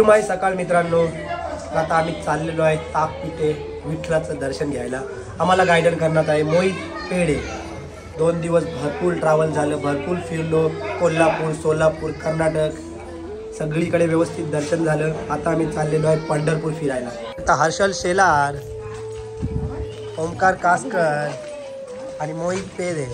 धुमाई सकाळ मित्रांनो. आता आम्ही चाललेलो आहे ताकपिठे विठ्ठलाचं दर्शन घ्यायला. आम्हाला गायडन करण्यात आहे मोहित पेढे. 2 दिवस भरपूर ट्रॅव्हल झालं, भरपूर फिरलो. कोल्हापूर, सोलापूर, कर्नाटक सगळीकडे व्यवस्थित दर्शन झालं. आता आम्ही चाललेलो आहे पंढरपूर फिरायला. आता हर्षल शेलार, ओमकार कासकर आणि मोहित पेढे.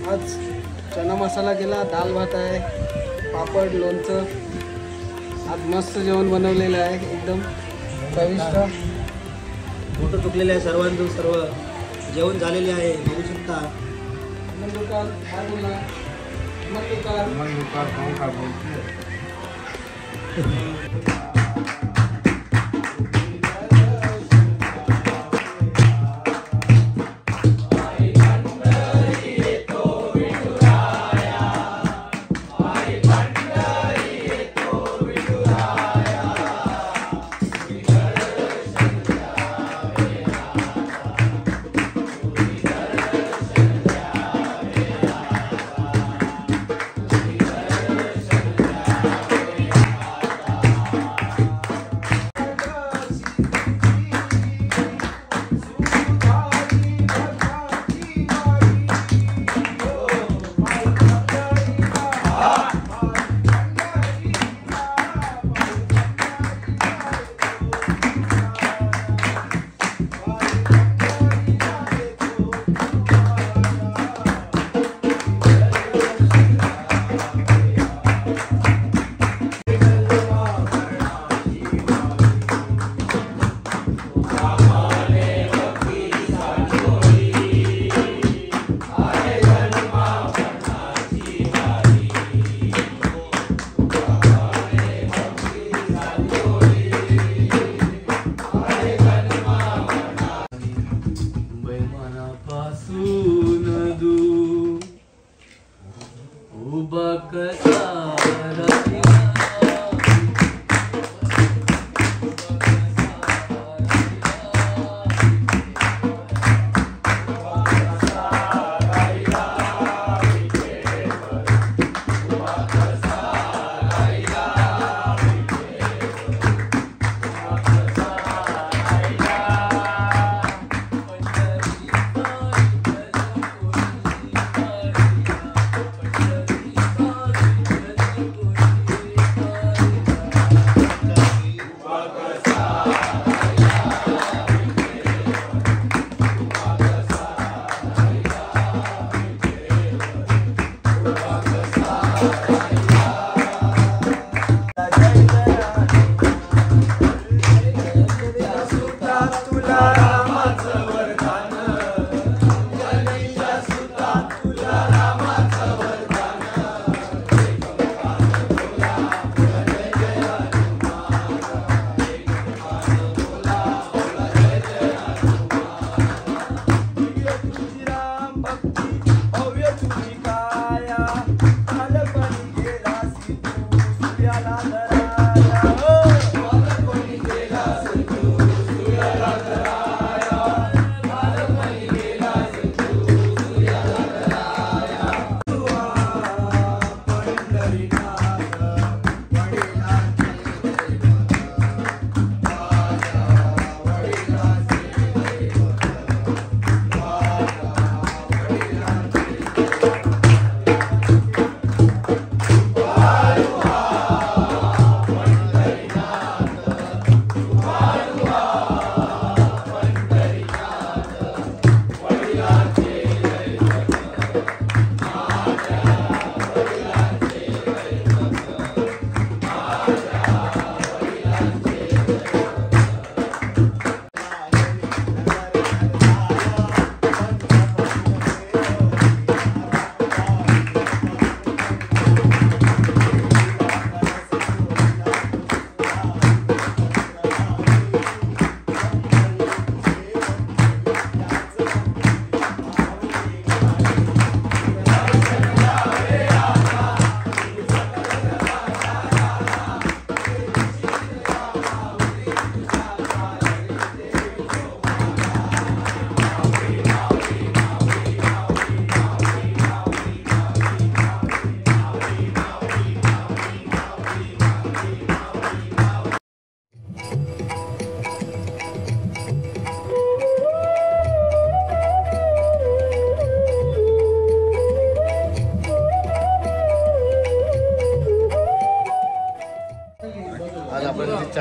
आज चना मसाला केला, दाल भात आहे, पापड, लोणचं. आज मस्त जेवण बनवलेलं आहे, एकदम चविष्ट. फोटो चुकलेले आहे सर्वांचं. सर्व जेवण झालेले आहे, बघू शकता.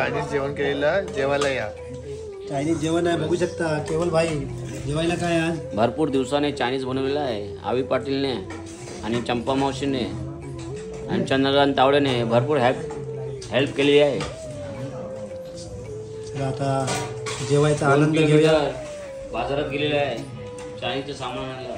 चायनीज जेवण केलेलं, जेवायला या. चायनीज जेवण आहे, बघू शकता. केवल भाई, जेवायला काय आज? भरपूर दिवसाने चायनीज बनवलेलं आहे. आवी पाटीलने आणि चंपा मावशीने आणि चंद्रकांत तावडेने भरपूर हेल्प केलेली आहे. तर आता जेवायचा आनंद घेऊया. बाजारात गेलेला आहे, चायनीजचं सामान आणलं.